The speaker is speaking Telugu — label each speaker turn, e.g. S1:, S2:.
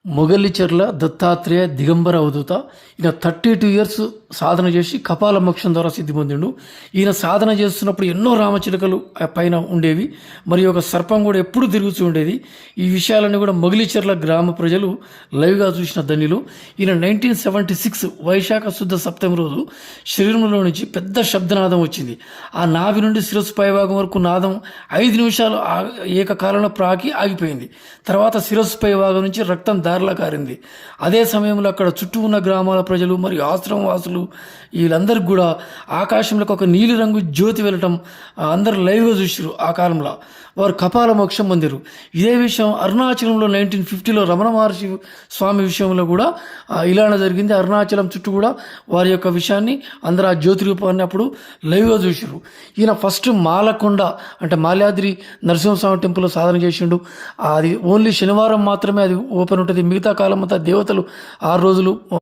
S1: మొగలిచెర్ల దత్తాత్రేయ దిగంబర అవధూత. ఈయన 32 ఇయర్స్ సాధన చేసి కపాల మోక్షం ద్వారా సిద్ధి పొందిండు. ఈయన సాధన చేస్తున్నప్పుడు ఎన్నో రామచిలుకలు పైన ఉండేవి, మరియు ఒక సర్పం కూడా ఎప్పుడు తిరుగుతూ ఉండేది. ఈ విషయాలన్నీ కూడా మొగలిచెర్ల గ్రామ ప్రజలు లైవ్గా చూసిన ధన్యులు. ఈయన 1976 వైశాఖ శుద్ధ సప్తమి రోజు శరీరంలో నుంచి పెద్ద శబ్దనాదం వచ్చింది. ఆ నాభి నుండి శిరస్సు పైభాగం వరకు నాదం 5 నిమిషాలు ఏకకాలంలో ప్రాకి ఆగిపోయింది. తర్వాత శిరస్సు పైభాగం నుంచి రక్తం దారిలా కారింది. అదే సమయంలో అక్కడ చుట్టూ ఉన్న గ్రామాల ప్రజలు మరియు ఆశ్రమం వాసులు వీళ్ళందరికీ కూడా ఆకాశంలోకి ఒక నీలి రంగు జ్యోతి వెళ్ళటం అందరు లైవ్గా చూసారు. ఆ కాలంలో వారు కపాల మోక్షం పొందారు. ఇదే విషయం అరుణాచలంలో 1950లో రమణ మహర్షి స్వామి విషయంలో కూడా ఇలానే జరిగింది. అరుణాచలం చుట్టూ కూడా వారి యొక్క విషయాన్ని అందరూ ఆ జ్యోతి రూపాన్ని అప్పుడు లైవ్గా చూసారు. ఈయన ఫస్ట్ మాలకొండ అంటే మాల్యాద్రి నరసింహస్వామి టెంపుల్లో సాధన చేసిండు. అది ఓన్లీ శనివారం మాత్రమే అది ఓపెన్ ఉంటుంది. మిగతా కాలం అంతా దేవతలు 6 రోజులు